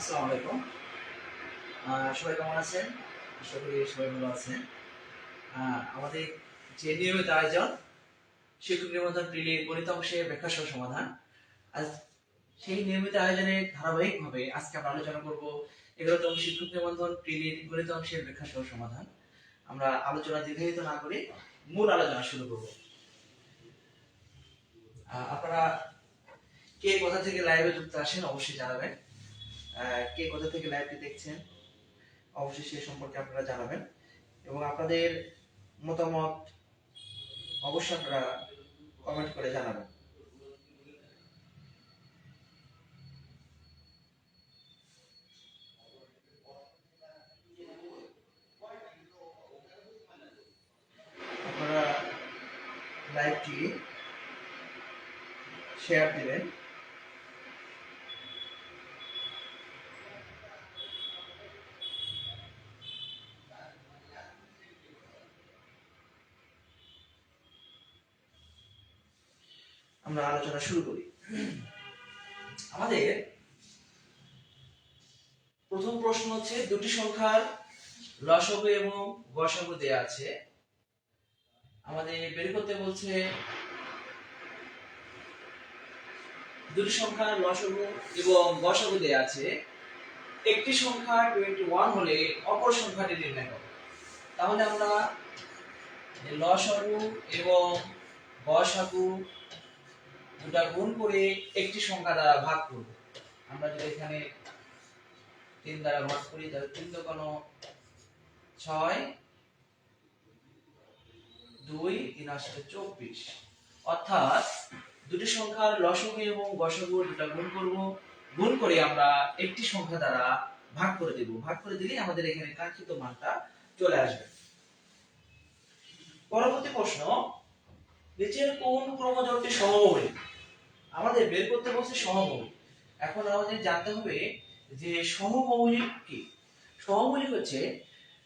আসসালামু আলাইকুম। সবাই কেমন আছেন? আশা করি সবাই ভালো আছেন। আমাদের যে নিয়মিত আয়োজন শিক্ষক নিবন্ধন প্রিলির গণিত অংশের ব্যাখ্যা সহ সমাধান, আজ সেই নিয়মিত আয়োজনের ধারাবাহিকভাবে আজকে আমরা আলোচনা করব 11তম শিক্ষক নিবন্ধন প্রিলির গণিত অংশের ব্যাখ্যা সহ সমাধান। আমরা আলোচনা দীর্ঘায়িত না করে মূল আলোচনা শুরু করব। আপনারা কে কোথা থেকে লাইভে যুক্ত আসেন অবশ্যই জানাবেন। কে কোথা থেকে লাইভটি দেখছেন অবশ্যই সে সম্পর্কে আপনারা জানাবেন এবং আপনাদের মতামত অবশ্যই আপনারা কমেন্ট করে জানাবেন। আপনারা লাইভটি শেয়ার দিবেন। আমরা আলোচনা শুরু করি। আমাদের প্রথম প্রশ্ন হচ্ছে দুটি সংখ্যার লসাগু এবং গসাগু দেয়া আছে। আমাদের বের করতে বলছে দুটি সংখ্যার লসাগু এবং গসাগু দেয়া আছে। একটি সংখ্যা 21 হলে অপর সংখ্যাটি নির্ণয় করো। তাহলে আমরা লসাগু এবং গসাগু দুটা গুণ করে একটি সংখ্যা দ্বারা ভাগ করব। আমরা যদি এখানে 3 দ্বারা ভাগ করি তাহলে 3 দোকানো 6, 2, 3 আসলে 24। অর্থাৎ দুটি সংখ্যার লসাগু এবং গসাগু দুটা গুণ করব, গুণ করে আমরা একটি সংখ্যা দ্বারা ভাগ করে দেব। ভাগ করে দিলেই আমাদের এখানে কাঙ্ক্ষিত মানটা চলে আসবে। পরবর্তী প্রশ্ন, নিচের কোন ক্রমজোড়টি সমমৌলিক? আমাদের বের করতে বলছে সমমৌলিক। এখন আমাদের জানতে হবে যে সমমৌলিক কি। সমমৌলিক হচ্ছে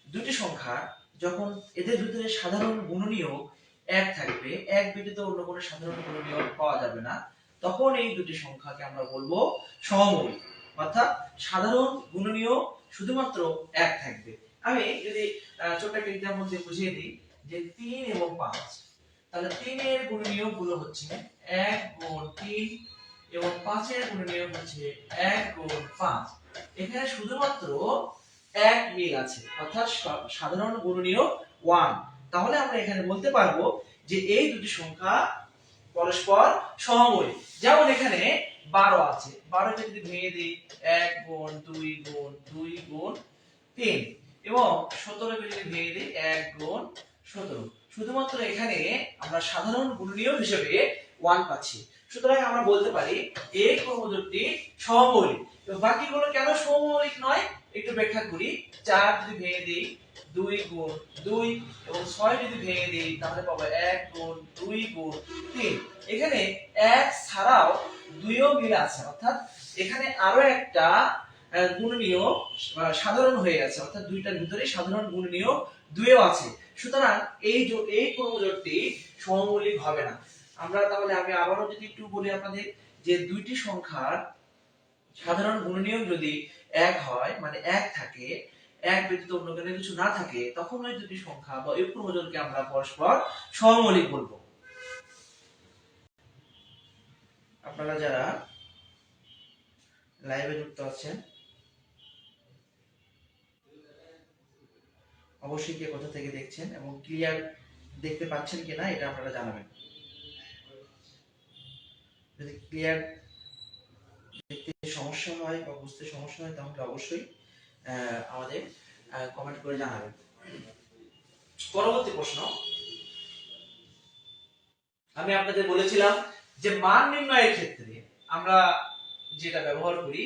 দুটি সংখ্যা যখন এদের ভিতরে সাধারণ গুণনীয়ক 1 থাকবে, 1 ব্যতীত অন্য কোনো সাধারণ গুণনীয়ক পাওয়া যাবে না, তখন এই দুটি সংখ্যাকে আমরা বলবো সমমৌলিক। অর্থাৎ সাধারণ গুণনীয়ক শুধুমাত্র 1 থাকবে। আমি যদি ছোট্ট একটা এক্সাম্পল দিয়ে বুঝিয়ে দিই যে 3 এবং 5, তাহলে 3 এর গুণনীয়ক গুলো হচ্ছে 1 গুণ 3 এবং 5 এর গুণনীয়ক হচ্ছে 1 গুণ 5। এখানে শুধুমাত্র 1 মিল আছে, অর্থাৎ সাধারণ গুণনীয়ক 1। তাহলে আমরা এখানে বলতে পারবো যে এই দুটি সংখ্যা পরস্পর সমমৌলিক। যেমন এখানে 12 আছে, 12 কে যদি ভেঙে দিই 1 গুণ 2 গুণ 2 গুণ 3 এবং 17 কে যদি ভেঙে দিই 1 গুণ 17। শুধুমাত্র এখানে আমরা সাধারণ গুণনীয়ক হিসেবে 1 পাচ্ছি। সুতরাং আমরা বলতে পারি এই ক্রমজোড়টি সমমৌলিক। তো বাকিগুলো কেন সমমৌলিক নয় একটু ব্যাখ্যা করি। 4 যদি ভেঙে দেই 2 গুণ 2 এবং 6 যদি ভেঙে দেই তাহলে পাবো 1 গুণ 2 গুণ 3। এখানে 1 ছাড়াও 2 ও মিল আছে, অর্থাৎ এখানে আরো একটা গুণনীয়ক সাধারণ হয়ে গেছে, অর্থাৎ দুইটার ভিতরে সাধারণ গুণনীয়ক 2 ও আছে। সুতরাং এই ক্রমজোড়টি সমমৌলিক হবে না। আমরা তাহলে আমি আবারো যদি একটু বলি আপনাদের যে দুইটি সংখ্যার সাধারণ গুণনীয়ক যদি 1 হয়, মানে 1 থাকে, 1 ব্যতীত অন্য কোনো কিছু না থাকে, তখন ওই দুটি সংখ্যা বা এই ক্রমজোড়কে আমরা পরস্পর সমমৌলিক বলবো। আপনারা যারা লাইভে যুক্ত আছেন অবশ্যই কে কোথা থেকে দেখছেন এবং ক্লিয়ার দেখতে পাচ্ছেন কিনা এটা আপনারা জানাবেন। যদি ক্লিয়ার দেখতে সমস্যা হয় বা বুঝতে সমস্যা হয় তাহলে অবশ্যই আমাদের কমেন্ট করে জানাবেন। পরবর্তী প্রশ্ন, আমি আপনাদের বলেছিলাম যে মান নির্ণয়ের ক্ষেত্রে আমরা যেটা ব্যবহার করি,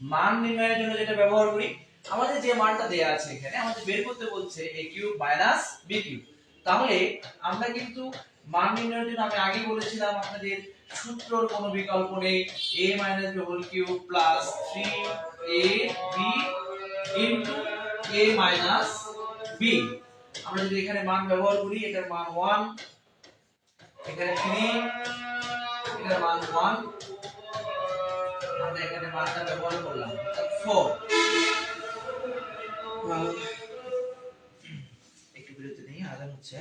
মান নির্ণয়ের জন্য যেটা ব্যবহার করি, আমাদের যে মানটা দেয়া আছে এখানে আমাদের বের করতে বলছে a cube minus b cube. তাহলে আমরা কিন্তু মান নির্ণয়ের জন্য আমি আগে বলেছিলাম আপনাদের সূত্রর কোনো বিকল্প নেই, a minus b whole cube plus 3ab into a minus b। আমরা যদি এখানে মান ব্যবহার করি, এটার মান 1, এখানে 3, এটার মান 1, আমরা এখানে মানটা ব্যবহার করলাম 4। একটু বিরতি নেই, আজান হচ্ছে।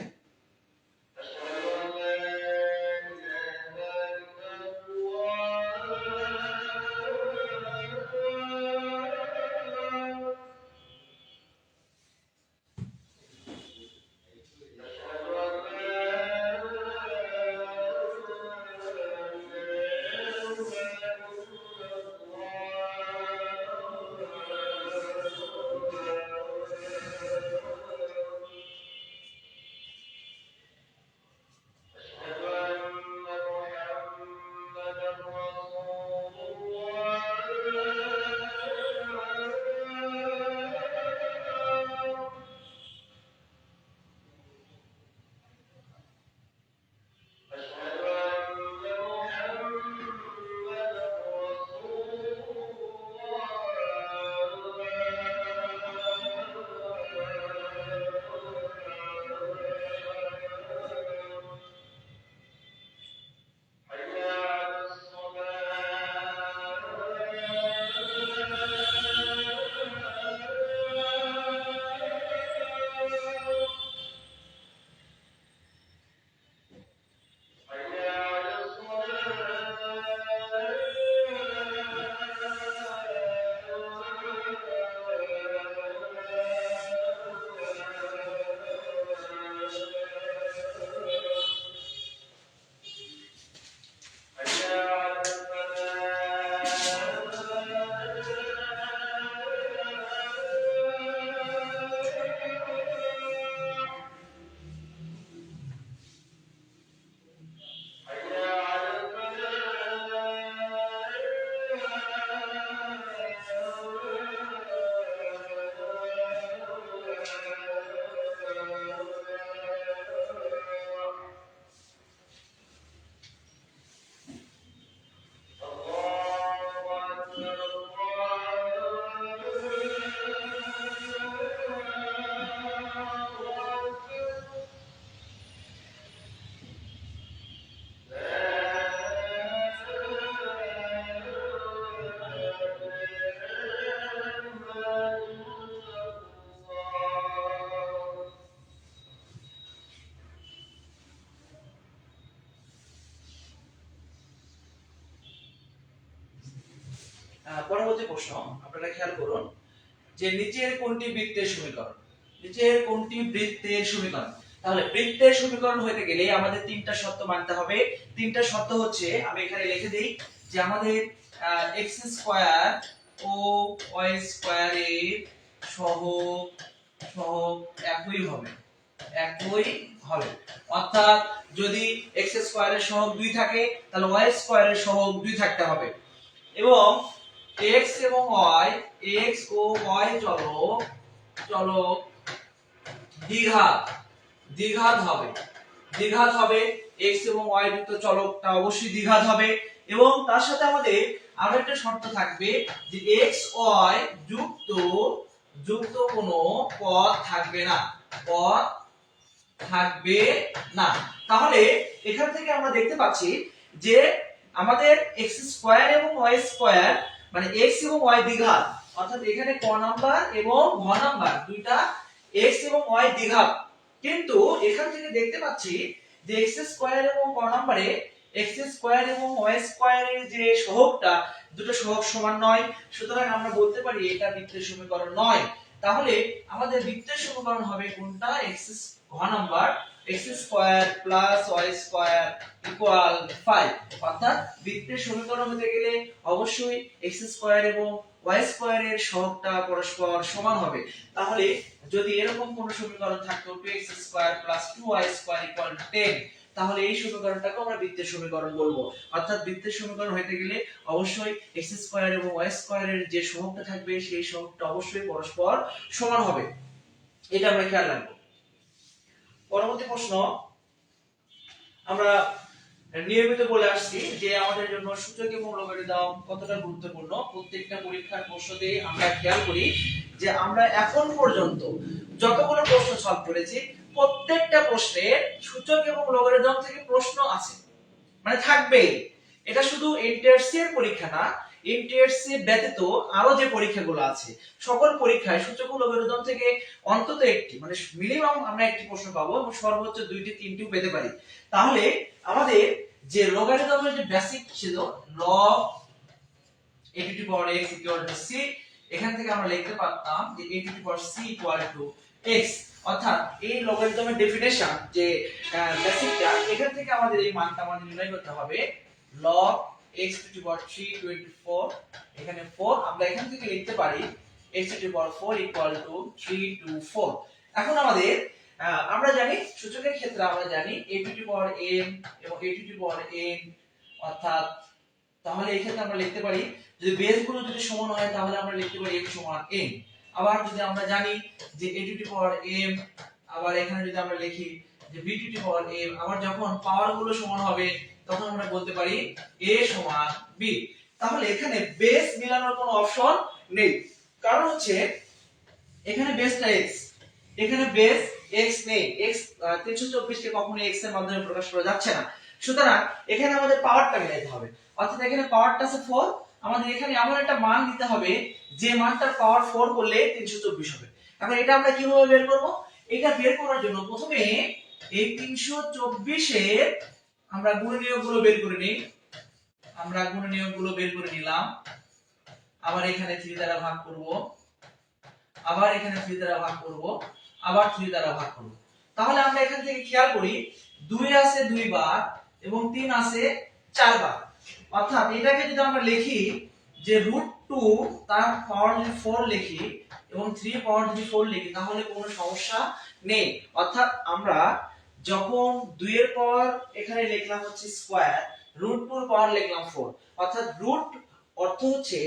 পরবর্তী প্রশ্ন আপনারা খেয়াল করুন যে নিচের কোনটি বৃত্তের সমীকরণ। নিচের কোনটি বৃত্তের সমীকরণ? তাহলে বৃত্তের সমীকরণ হতে গেলে আমাদের তিনটা শর্ত মানতে হবে। তিনটা শর্ত হচ্ছে, আমি এখানে লিখে দেই যে আমাদের x স্কয়ার ও y স্কয়ারের সহগ একই হবে। অর্থাৎ যদি x স্কয়ারের সহগ 2 থাকে তাহলে y স্কয়ারের সহগ 2 থাকতে হবে। এবং x এবং y, x ও y চলক দ্বিঘাত হবে। x এবং y যুক্ত চলকটা অবশ্যই দ্বিঘাত হবে। এবং তার সাথে আমাদের আরো একটা শর্ত থাকবে যে x y যুক্ত কোনো পদ থাকবে না। তাহলে এখান থেকে আমরা দেখতে পাচ্ছি যে আমাদের x স্কয়ার এবং y স্কয়ার মানে x এবং y দ্বিঘাত, অর্থাৎ এখানে ক নাম্বার এবং ঘ নাম্বার দুইটা x এবং y দ্বিঘাত। কিন্তু এখান থেকে দেখতে পাচ্ছি যে x স্কয়ার এবং ক নম্বরে x স্কয়ার এবং y স্কয়ারের যে সহগটা, দুটো সহগ সমান নয়, সুতরাং আমরা বলতে পারি এটা বৃত্তের সমীকরণ নয়। তাহলে আমাদের বৃত্তের সমীকরণ হবে কোনটা? ঘ number x square plus y square equal 5। অর্থাৎ বৃত্তের সমীকরণ হতে গেলে অবশ্যই x স্কয়ার এবং y স্কয়ারের সহগটা পরস্পর সমান হবে। তাহলে যদি এরকম কোন সমীকরণ থাকতো 2x square plus 2y square equal 10, তাহলে এই সমীকরণটাকে আমরা বৃত্তের সমীকরণ বলবো। অর্থাৎ বৃত্তের সমীকরণ হতে গেলে অবশ্যই x স্কয়ার এবং y স্কয়ারের যে সহগটা থাকবে সেই সহগটা অবশ্যই পরস্পর সমান হবে। এটা আমরা খেয়াল রাখবো। পরবর্তী প্রশ্ন, আমরা নিয়মিত বলে আসছি যে আমাদের জন্য সূচক এবং লগারিদম কতটা গুরুত্বপূর্ণ। প্রত্যেকটা পরীক্ষার প্রশ্নতে আমরা খেয়াল করি যে আমরা এখন পর্যন্ত যতগুলো প্রশ্ন সলভ করেছি প্রত্যেকটা প্রশ্নের সূচক এবং লগারিদম থেকে প্রশ্ন আছে, মানে থাকবে। এটা শুধু এনটিআরসি এর পরীক্ষা না, ইন্টার্নশিপ ব্যতীত আরো যে পরীক্ষাগুলো আছে সকল পরীক্ষায় সূচক ও লগারিদম থেকে অন্তত একটি মানে মিনিমাম আমরা একটি প্রশ্ন পাবো এবং সর্বোচ্চ 2টি 3টিও পেতে পারি। তাহলে আমাদের যে লগারিদমের যে বেসিক ছিল log a to the power x equal to c, এখান থেকে আমরা লিখতে পারতাম যে a to the power c equal to x, অর্থাৎ এই লগারিদমের ডেফিনেশন যে বেসিকটা এখান থেকে আমাদের এই মানটা আমাদের নির্ণয় করতে হবে log x to the power 324, এখানে 4 আমরা এখান থেকে লিখতে পারি x to the power 4 equal to 324। এখন আমাদের আমরা জানি সূচকের ক্ষেত্রে আমরা জানি a to the power m এবং a to the power n, অর্থাৎ তাহলে এই ক্ষেত্রে আমরা লিখতে পারি যদি বেসগুলো যদি সমান হয় তাহলে আমরা লিখতে পারি m সমান n। আবার যদি আমরা জানি যে a to the power m, আবার এখানে যদি আমরা লিখি যে b to the power m, আবার যখন পাওয়ার গুলো সমান হবে তখন আমরা বলতে পারি a সমান b। তাহলে এখানে বেস মিলানোর কোনো অপশন নেই, কারণ হচ্ছে এখানে বেসটা x, এখানে বেস x নেই, x 324 কে কখনো x এর মাধ্যমে প্রকাশ করা যাচ্ছে না, সুতরাং এখানে আমাদের পাওয়ারটা মিলাইতে হবে। অর্থাৎ এখানে পাওয়ারটা আছে 4, আমাদের এখানে এমন একটা মান দিতে হবে যে মানটার পাওয়ার 4 করলে 324 হবে। এখন এটা আমরা কিভাবে বের করব? এটা বের করার জন্য প্রথমে এই 324 এর আমরা গুণনীয়কগুলো বের করে নিই। আমরা গুণনীয়কগুলো বের করে নিলাম, আবার এখানে 3 দ্বারা ভাগ করব, আবার এখানে 3 দ্বারা ভাগ করব, আবার 3 দ্বারা ভাগ করব। তাহলে আমরা এখান থেকে খেয়াল করি 2 আছে 2 বার এবং 3 আছে 4 বার, অর্থাৎ এটাকে যদি আমরা লিখি যে √2 তার পাওয়ার যদি 4 লিখি এবং 3 পাওয়ার যদি 4 লিখি তাহলে কোনো সমস্যা নেই। অর্থাৎ আমরা যখন 2 এর পাওয়ার এখানে লিখলাম হচ্ছে স্কয়ার, √2 এর পাওয়ার লিখলাম 4, অর্থাৎ রুট অর্থ হচ্ছে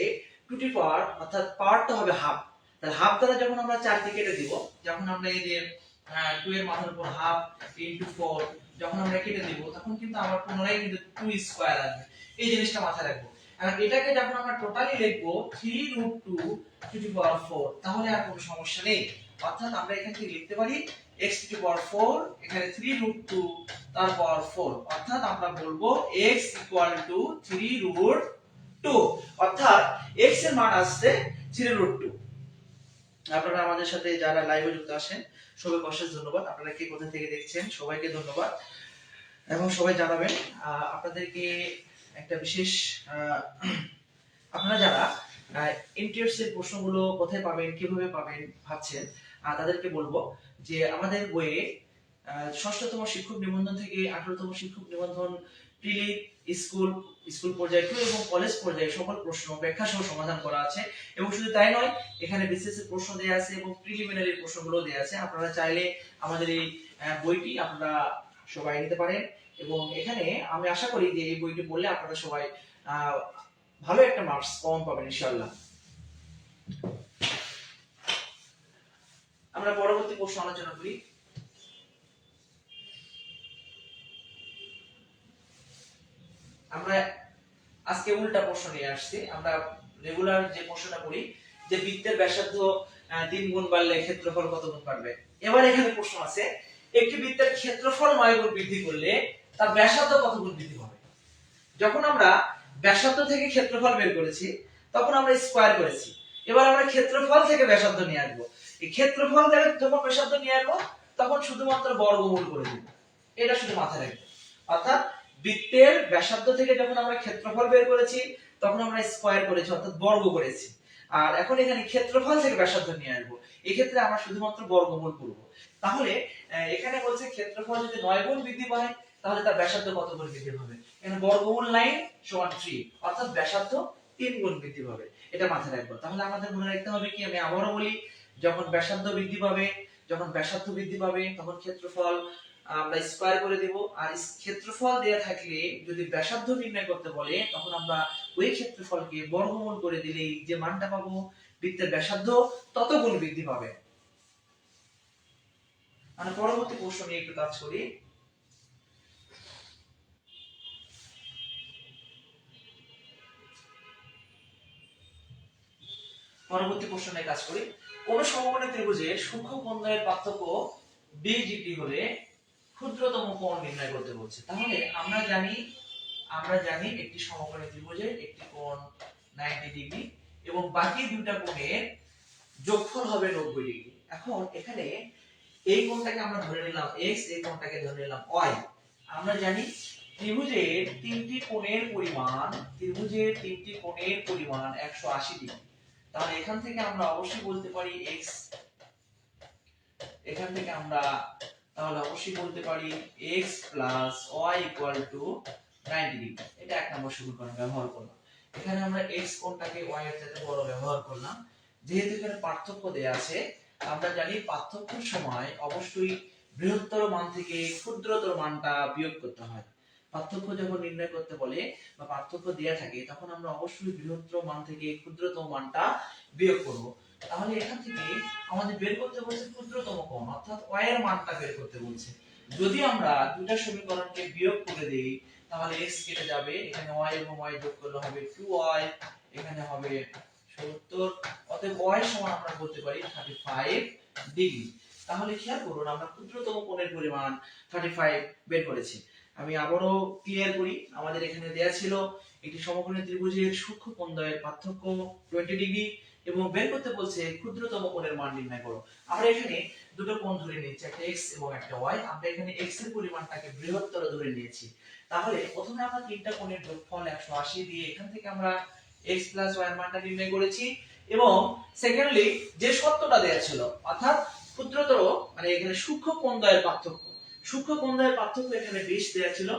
টু দি পাওয়ার, অর্থাৎ পাওয়ারটা হবে হাফ। তাহলে হাফ দ্বারা যখন আমরা 4 কে কেটে দিব, যখন আমরা এই যে 2 এর মাথার উপর হাফ ইনটু 4 যখন আমরা কেটে দিব তখন কিন্তু আমরা পুনরায় কিন্তু 2 স্কয়ার আসবে, এই জিনিসটা মাথায় রাখবো। আর এটাকে যখন আমরা টোটালি লিখবো 3√2 টু দি পাওয়ার 4 তাহলে আর কোনো সমস্যা নেই। অর্থাৎ আমরা এখান থেকে লিখতে পারি x টু দি পাওয়ার 4, এখানে 3√2 তার পাওয়ার 4, অর্থাৎ আমরা বলবো x ইকুয়াল টু 3√2, অর্থাৎ x এর মান আসছে 3√2। আপনারা আমাদের সাথে যারা লাইভে যুক্ত আছেন সবাইকে অশেষ ধন্যবাদ। আপনারা কে কোথা থেকে দেখছেন সবাইকে ধন্যবাদ এবং সবাই জানাবেন। আপনাদেরকে একটা বিশেষ আপনারা যারা এমটিএস প্রশ্নগুলো কোথায় পাবেন কিভাবে পাবেন ভাবছেন তাদেরকে বলবো যে আমাদের বইয়ে ষষ্ঠতম শিক্ষক নিবন্ধন থেকে 18তম শিক্ষক নিবন্ধন প্রিলি স্কুল পর্যায়ে 2 এবং কলেজ পর্যায়ে সকল প্রশ্ন ব্যাখ্যা সহ সমাধান করা আছে এবং শুধু তাই নয় এখানে বিসিএস এর প্রশ্ন দেয়া আছে এবং প্রিলিমিনারি প্রশ্নগুলো দেয়া আছে। আপনারা চাইলে আমাদের এই বইটি আপনারা সবাই নিতে পারেন এবং এখানে আমি আশা করি যে এই বইটি পড়লে আপনারা সবাই ভালো একটা মার্কস কম পাবেন ইনশাআল্লাহ। আমরা পরবর্তী প্রশ্ন আলোচনা করি। আমরা আজকে উল্টা প্রশ্ন নিয়ে আসছি। আমরা রেগুলার যে প্রশ্নটা করি যে বৃত্তের ব্যাসার্ধ 3 গুণ বাড়লে ক্ষেত্রফল কত গুণ বাড়বে। এবার এখানে প্রশ্ন আছে একটি বৃত্তের ক্ষেত্রফল 9 গুণ বৃদ্ধি করলে তার ব্যাসার্ধ কত গুণ বৃদ্ধি হবে। যখন আমরা ব্যাসার্ধ থেকে ক্ষেত্রফল বের করেছি তখন আমরা স্কয়ার করেছি, এবার আমরা ক্ষেত্রফল থেকে ব্যাসার্ধ নিয়ে আসবো। এই ক্ষেত্রফল থেকে যখন ব্যাসার্ধ নিয়ে আসবো তখন শুধুমাত্র বর্গমূল করে দেব, এটা শুধু মাথায় রাখবেন। অর্থাৎ বৃত্তের ব্যাসার্ধ থেকে যখন আমরা ক্ষেত্রফল বের করেছি তখন আমরা স্কয়ার করেছি অর্থাৎ বর্গ করেছি, আর এখন এখানে ক্ষেত্রফল থেকে ব্যাসার্ধ নিয়ে আসবো, এই ক্ষেত্রে আমরা শুধুমাত্র বর্গমূল করব। তাহলে এখানে বলছে ক্ষেত্রফল যদি 9 গুণ বৃদ্ধি পায় তাহলে তার ব্যাসার্ধ কত গুণ বৃদ্ধি হবে। এখানে বর্গমূল 9 সমান 3, অর্থাৎ ব্যাসার্ধ 3 গুণ বৃদ্ধি পাবে, এটা মাথায় রাখবো। তাহলে আমাদের মনে রাখতে হবে কি, আমি আবারও বলি, যখন ব্যাসার্ধ বৃদ্ধি পাবে তখন ক্ষেত্রফল আমরা স্কয়ার করে দেব, আর ক্ষেত্রফল দেয়া থাকলে যদি ব্যাসার্ধ নির্ণয় করতে বলে তখন আমরা ওই ক্ষেত্রফলকে বর্গমূল করে দিলেই যে মানটা পাবো বৃত্তের ব্যাসার্ধ তত গুণ বৃদ্ধি পাবে। মানে পরবর্তী প্রশ্ন নিয়ে একটু কাজ করি। পরবর্তী প্রশ্ন নিয়ে কাজ করি। কোন সমকোণী ত্রিভুজের সূক্ষ্ম কোণদ্বয়ের পার্থক্য BGT হলে ক্ষুদ্রতম কোণ নির্ণয় করতে বলছে। তাহলে আমরা জানি একটি সমকোণী ত্রিভুজের একটি কোণ 90 ডিগ্রি এবং বাকি দুইটা কোণের যোগফল হবে 90 ডিগ্রি। এখন এখানে এই কোণটাকে আমরা ধরে নিলাম x, এই কোণটাকে ধরে নিলাম y। আমরা জানি ত্রিভুজের তিনটি কোণের পরিমাণ 180 ডিগ্রি। তাহলে এখান থেকে আমরা অবশ্যই বলতে পারি x, এখান থেকে আমরা তাহলে অবশ্যই বলতে পারি x plus y equal to 90 degree. এটা এক নম্বর সমীকরণ ব্যবহার করলাম। এখানে আমরা x কোণটাকে y এর সাথে বড় ব্যবহার করলাম। যেহেতু এখানে পার্থক্য দেয়া আছে, আমরা জানি পার্থক্যের সময় অবশ্যই বৃহত্তর মান থেকে ক্ষুদ্রতর মানটা বিয়োগ করতে হয়। পার্থক্য যখন নির্ণয় করতে বলে বা পার্থক্য দেয়া থাকে তখন আমরা অবশ্যই বৃহত্তর মান থেকে ক্ষুদ্রতম মানটা বিয়োগ করব। তাহলে এখান থেকে আমাদের বের করতে বলছে ক্ষুদ্রতম কোণ, অর্থাৎ y এর মানটা বের করতে বলছে। যদি আমরা দুটো সমীকরণকে বিয়োগ করে দেই তাহলে x কেটে যাবে, এখানে y এবং y যোগ করলে হবে 2y, এখানে হবে 70। অতএব y সমান আমরা বলতে পারি 35 ডিগ্রি। তাহলে খেয়াল করুন আমরা ক্ষুদ্রতম কোণের পরিমাণ 35 বের করেছি। আমি আবারও ক্লিয়ার করি, আমাদের এখানে দেয়া ছিল একটি সমকোণী ত্রিভুজের সূক্ষ্ম কোণদ্বয়ের পার্থক্য 20 ডিগ্রি এবং বের করতে বলছে ক্ষুদ্রতম কোণের মান নির্ণয় করো। আমরা এখানে দুটো কোণ ধরে নিয়েছি, একটা x এবং একটা y। আমরা এখানে x এর পরিমাণটাকে বৃহত্তর ধরে নিয়েছি। তাহলে প্রথমে আমরা তিনটা কোণের যোগফল 180 দিয়ে এখান থেকে আমরা x plus y এর মানটা নির্ণয় করেছি এবং সেকেন্ডলি যে সত্যটা দেয়া ছিল অর্থাৎ ক্ষুদ্রতর মানে এখানে সূক্ষ্ম কোণদ্বয়ের পার্থক্য, সূক্ষ্ম কোণদ্বয়ের পার্থক্য এখানে 20 দেয়া ছিল।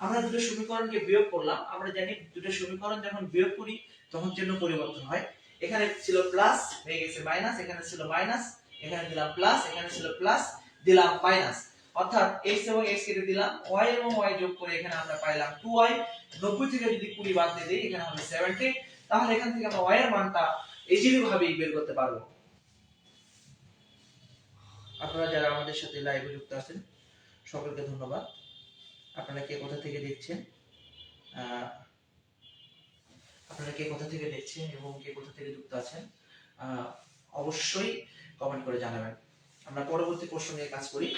আমরা দুটো সমীকরণকে বিয়োগ করলাম। আমরা জানি দুটো সমীকরণ যখন বিয়োগ করি তখন চিহ্ন পরিবর্তন হয়। এখানে ছিল প্লাস হয়ে গেছে মাইনাস, এখানে ছিল মাইনাস, এখানে দিলাম প্লাস, এখানে ছিল প্লাস, দিলাম মাইনাস। অর্থাৎ x এবং x কেটে দিলাম, y এবং y যোগ করে এখানে আমরা পাইলাম 2y। 90 থেকে যদি 20 বাদ দিয়ে দেই এখানে হবে 70। তাহলে এখান থেকে আমরা y এর মানটা ইজিলি ভাবে বের করতে পারবো। আপনারা যারা আমাদের সাথে লাইভে যুক্ত আছেন সকলকে ধন্যবাদ। আপনারা কে কোথা থেকে দেখছেন এবং কে কোথা থেকে যুক্ত আছেন অবশ্যই কমেন্ট করে জানাবেন। আমরা পরবর্তী প্রশ্ন নিয়ে কাজ করি।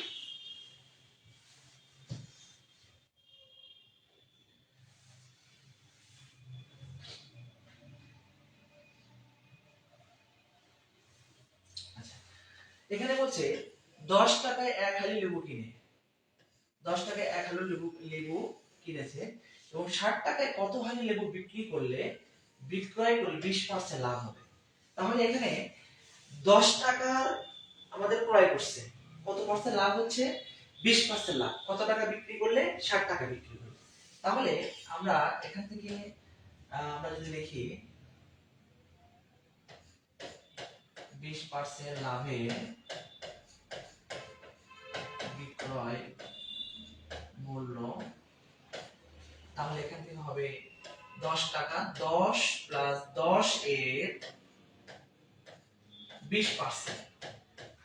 আচ্ছা, এখানে বলছে 10 টাকায় এক হালি লেবু কিনে, 10 টাকায় এক হালি লেবু কিনেছে এবং 60 টাকায় কত হালি লেবু বিক্রয় করলে 20% লাভ হবে। তাহলে এখানে 10 টাকার আমাদের ক্রয় করছে, কত পার্সেন্ট লাভ হচ্ছে? 20% লাভ। কত টাকা বিক্রি করলে? 60 টাকা বিক্রি করলে। তাহলে আমরা এখান থেকে আমরা যদি লিখি 20% লাভে বিক্রয় মূল্য, তাহলে এখান থেকে হবে 10 টাকা, 10 প্লাস 10 এর 20%।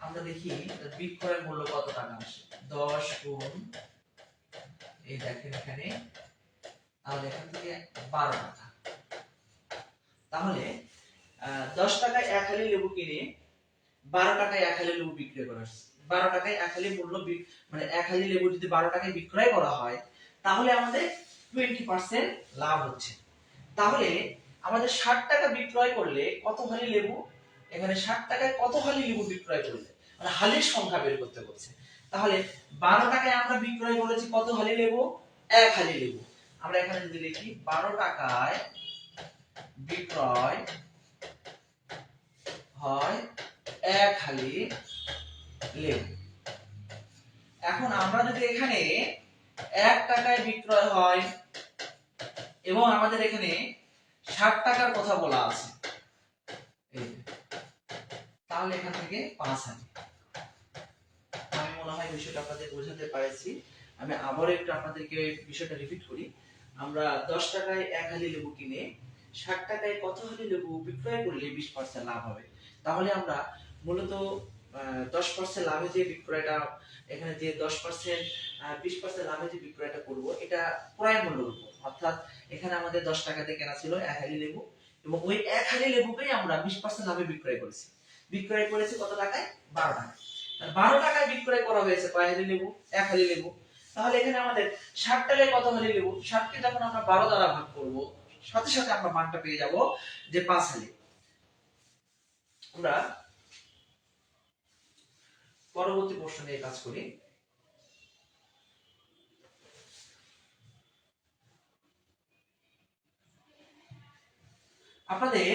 আমরা দেখি বিক্রয় মূল্য কত টাকা আসে, 10 গুণ এই দেখেন এখানে, তাহলে এখান থেকে 12 টাকা। তাহলে 10 টাকায় এক হালি লেবু কিনে 12 টাকায় এক হালি লেবু বিক্রয় করা হচ্ছে। 12 টাকায় এক হালি মূল্য মানে এক হালি লেবু যদি 12 টাকায় বিক্রয় করা হয় তাহলে আমাদের 20% লাভ হচ্ছে। তাহলে আমাদের 60 টাকা বিক্রয় করলে কত হালি লেবু, এখানে 60 টাকায় কত হালি লেবু বিক্রয় করলে মানে হালির সংখ্যা বের করতে বলছে। তাহলে 12 টাকায় আমরা বিক্রয় করেছি কত হালি লেবু? এক হালি লেবু। আমরা এখানে যদি লিখি 12 টাকায় বিক্রয় হয় এক হালি লেবু। এখন আমরা যদি এখানে 1 টাকায় বিক্রয় হয় এবং আমাদের এখানে 60 টাকার কথা বলা আছে, তাহলে এখান থেকে 5 হালি। আমি মনে হয় বিষয়টা আপনাদের বোঝাতে পেরেছি। আমি আবার একটু আপনাদেরকে বিষয়টা রিপিট করি। আমরা 10 টাকায় এক হালি লেবু কিনে 60 টাকায় কত হালি লেবু বিক্রয় করলে 20% লাভ হবে। তাহলে আমরা মূলত 10% লাভে যে বিক্রয়টা, এখানে যে 10% 20% লাভে যে বিক্রয়টা করব এটা ক্রয় মূল্যের উপর, অর্থাৎ এখানে আমাদের 10 টাকাতে কেনা ছিল এক হালি লেবু এবং ওই এক হালি লেবুকেই আমরা 20% লাভে বিক্রয় করেছি। বিক্রয় করেছি কত টাকায়? 12 টাকায়। 12 টাকায় বিক্রয় করা হয়েছে কয় হালি লেবু? এক হালি লেবু। তাহলে এখানে আমাদের 60 টাকায় কত হালি লেবু? 60 কে যখন আমরা 12 দ্বারা ভাগ করব সাথে সাথে আমরা মানটা পেয়ে যাব যে 5,000। আমরা পরবর্তী প্রশ্ন নিয়ে কাজ করি। আপনাদের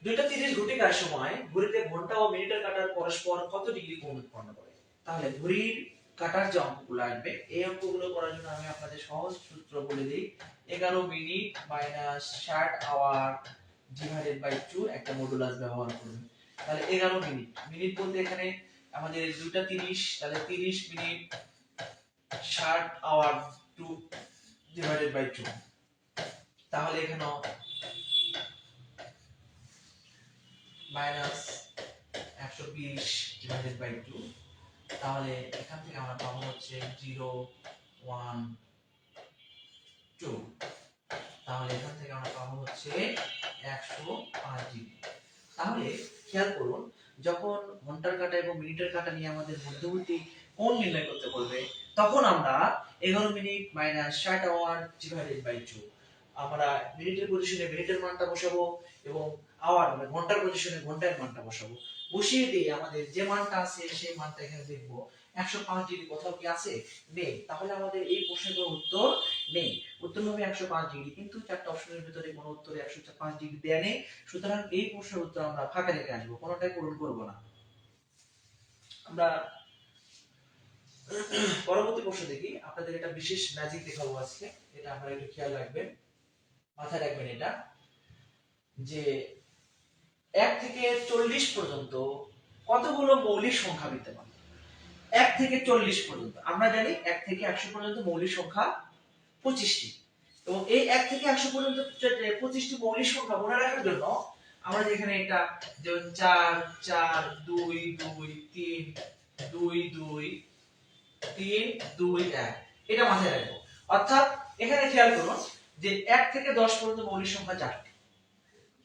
দুইটা 30 ঘটিকার সময় ঘড়িতে ঘন্টা ও মিনিটের কাঁটার পরস্পর কত ডিগ্রি কোণ উৎপন্ন করে? তাহলে ঘড়ির কাঁটার যে অঙ্কগুলো আসবে এই অঙ্কগুলো করার জন্য আমি আপনাদের সহজ সূত্র বলে দিই। 11 minute minus 60 hour divided by 2 একটা মডুলাস ব্যবহার করবেন। তাহলে 11 মিনিট, মিনিট বলতে এখানে আমাদের দুইটা 30, তাহলে 30 মিনিট 60 আওয়ার 2 ডিভাইডেড বাই 2, তাহলে এখানে মাইনাস 120 ডিভাইডেড বাই 2, তাহলে এখান থেকে আমরা পাবো হচ্ছে 0 1 2, তাহলে এখান থেকে আমরা পাবো হচ্ছে 105 ডিগ্রি। তাহলে খেয়াল করুন, যখন ঘন্টার কাঁটা এবং মিনিটের কাঁটা নিয়ে আমাদের মধ্যবর্তী কোণ নির্ণয় করতে বলবে তখন আমরা 11 minute minus 60 hour divided by 2, আমরা মিনিটের পজিশনে মিনিটের মানটা বসাবো এবং আওয়ার মানে ঘন্টার পজিশনে ঘন্টার মানটা বসাবো। বসিয়ে দিয়ে আমাদের যে মানটা আছে সেই মানটা এখানে দেখব 105 ডিগ্রি কোথাও কি আছে? নেই। তাহলে আমাদের এই প্রশ্নের কোনো উত্তর নেই। উত্তর হবে 105 ডিগ্রি, কিন্তু চারটা অপশনের ভিতরে কোনো উত্তরে 105 ডিগ্রি দেয়া নেই। সুতরাং এই প্রশ্নের উত্তর আমরা ফাঁকা রেখে আসবো, কোনোটাই পূরণ করব না। আমরা পরবর্তী প্রশ্ন দেখি। আপনাদের এটা বিশেষ ম্যাজিক দেখাবো আজকে, এটা আপনারা একটু খেয়াল রাখবেন, মাথায় রাখবেন এটা, যে 1 থেকে 40 পর্যন্ত কতগুলো মৌলিক সংখ্যা বিদ্যমান? 1 থেকে 40 পর্যন্ত আমরা জানি 1 থেকে 100 পর্যন্ত মৌলিক সংখ্যা 25টি, এবং এই 1 থেকে 100 পর্যন্ত 25টি মৌলিক সংখ্যা মনে রাখার জন্য আমরা যেখানে এটা যেমন 4 4 2 2 3 2 2 3 2 1 এটা মাথায় রাখবো। অর্থাৎ এখানে খেয়াল করুন যে 1 থেকে 10 পর্যন্ত মৌলিক সংখ্যা 4টি,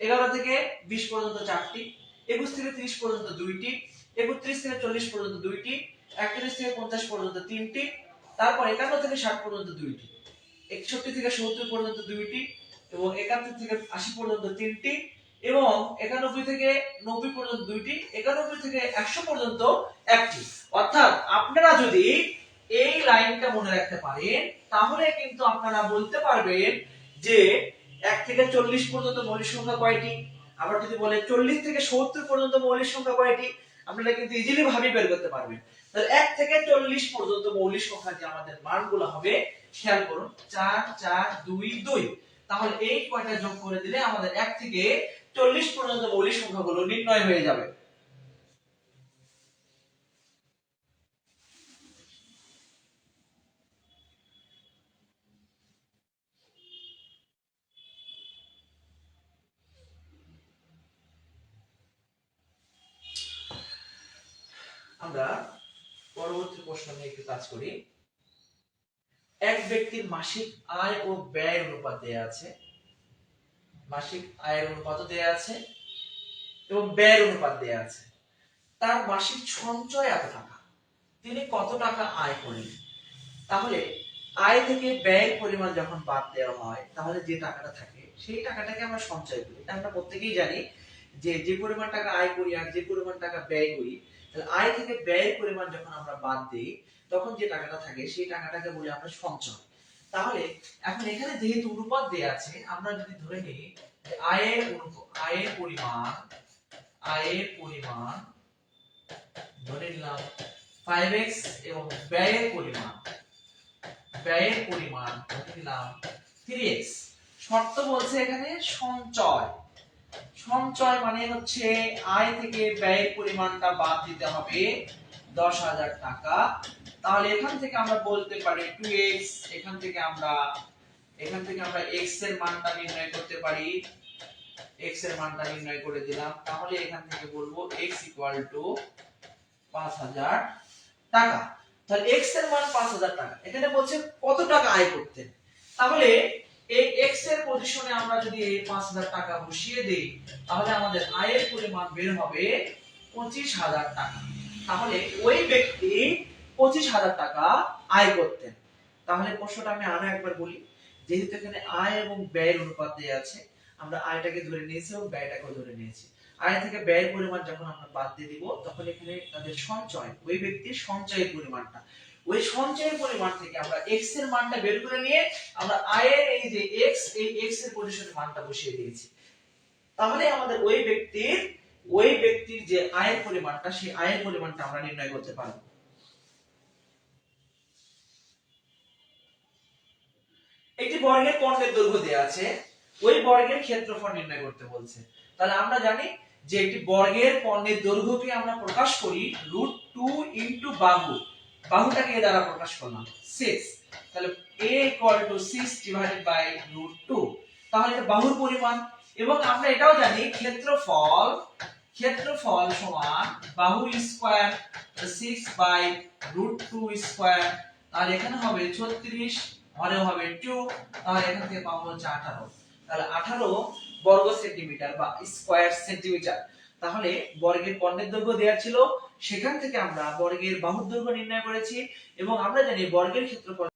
11 থেকে 20 পর্যন্ত 4টি, 21 থেকে 30 পর্যন্ত 2টি, 31 থেকে 40 পর্যন্ত 2টি, 31 থেকে 50 পর্যন্ত 3টি, তারপর 51 থেকে 60 পর্যন্ত 2টি, 61 থেকে 70 পর্যন্ত 2টি, এবং 71 থেকে 80 পর্যন্ত 3টি, এবং 91 থেকে 90 পর্যন্ত 2টি, 91 থেকে 100 পর্যন্ত 1টি। অর্থাৎ আপনারা যদি এই লাইনটা মনে রাখতে পারেন তাহলে কিন্তু আপনারা বলতে পারবেন যে 1 থেকে 40 পর্যন্ত মৌলিক সংখ্যা কয়টি, আবার যদি বলে 40 থেকে 70 পর্যন্ত মৌলিক সংখ্যা কয়টি, আপনারা কিন্তু ইজিলি ভাবে বের করতে পারবেন। তাহলে 1 থেকে 40 পর্যন্ত মৌলিক সংখ্যা যে আমাদের মানগুলো হবে, খেয়াল করুন 4 4 2 2, তাহলে এই কয়টা যোগ করে দিলে আমাদের 1 থেকে 40 পর্যন্ত মৌলিক সংখ্যাগুলো নির্ণয় হয়ে যাবে। আমরা পরবর্তী প্রশ্ন নিয়ে একটু কাজ করি। এক ব্যক্তির মাসিক আয় ও ব্যয় অনুপাত দেয়া আছে, মাসিক আয়ের অনুপাত দেয়া আছে এবং ব্যয়ের অনুপাত দেয়া আছে। তার মাসিক সঞ্চয় এত টাকা, তিনি কত টাকা আয় করেন? তাহলে আয় থেকে ব্যয়ের পরিমাণ যখন বাদ দেওয়া হয় তাহলে যে টাকাটা থাকে সেই টাকাটাকে আমরা সঞ্চয় করি। এটা আমরা প্রত্যেকেই জানি যে যে পরিমাণ টাকা আয় করি আর যে পরিমাণ টাকা ব্যয় করি, তাহলে আয় থেকে ব্যয়ের পরিমাণ যখন আমরা বাদ দেই তখন যে টাকাটা থাকে সেই টাকাটাকে বলি আমরা সঞ্চয়। তাহলে এখন এখানে যেহেতু অনুপাত দেয়া আছে, আমরা যদি ধরে নিই যে আয়ের পরিমাণ ধরে নিলাম 5x এবং ব্যয়ের পরিমাণ ধরে নিলাম 3x। শর্ত বলছে এখানে সঞ্চয় মানে হচ্ছে আয় থেকে ব্যয়ের পরিমাণটা বাদ দিতে হবে 10,000 টাকা। তাহলে এখান থেকে আমরা বলতে পারি 2x, এখান থেকে আমরা x এর মানটা নির্ণয় করতে পারি, x এর মানটা নির্ণয় করে দিলাম। তাহলে এখান থেকে বলবো x 5,000 টাকা। তাহলে x এর মান 5,000 টাকা। এখানে বলছে কত টাকা আয় করতেন, তাহলে এই x এর পজিশনে আমরা যদি 5,000 টাকা বসিয়ে দেই তাহলে আমাদের আয়ের পরিমাণ বের হবে 25,000 টাকা। তাহলে ওই ব্যক্তি 25,000 টাকা আয় করতেন। তাহলে প্রশ্নটা আমি আরো একবার বলি যেহেতু এখানে আয় এবং ব্যয়ের অনুপাত দেয়া আছে, আমরা আয়টাকে ধরে নিয়েছি এবং ব্যয়টাকেও ধরে নিয়েছি। আয় থেকে ব্যয়ের পরিমাণ যখন আমরা বাদ দিয়ে দিব, তখন এখানে তাদের সঞ্চয়, ওই ব্যক্তির সঞ্চয়ের পরিমাণটা, ওই সঞ্চয়ের পরিমাণ থেকে আমরা x এর মানটা বের করে নিয়ে আমরা আয়ের এই যে x, এই x এর পরিশোধের মানটা বসিয়ে দিয়েছি। তাহলে আমাদের ওই ব্যক্তির যে আয়ের পরিমাণটা, সেই আয়ের পরিমাণটা আমরা নির্ণয় করতে পারবো। একটি বর্গের পণ্যের দৈর্ঘ্য দেয়া আছে, ওই বর্গের ক্ষেত্রফল নির্ণয় করতে বলছে। তাহলে আমরা জানি যে একটি বর্গের পণ্যের দৈর্ঘ্যকে আমরা প্রকাশ করি √2 ইনটু বাহু, বাহুটাকে এ দ্বারা প্রকাশ করলাম 6, তাহলে a = 6 ডিভাইডেড বাই √2, তাহলে এটা বাহুর পরিমাণ। এবং আমরা এটাও জানি ক্ষেত্রফল সমান বাহু স্কয়ার 6 বাই √2 স্কয়ার, তাহলে এখানে হবে 36, হরে হবে 2, তাহলে এখান থেকে পাবো হচ্ছে 18, তাহলে 18 বর্গ সেন্টিমিটার বা স্কয়ার সেন্টিমিটার। তাহলে বর্গের পণ্যের দৈর্ঘ্য দেয়া ছিল, সেখান থেকে আমরা বর্গের বাহুর দৈর্ঘ্য নির্ণয় করেছি এবং আমরা জানি বর্গের ক্ষেত্রফল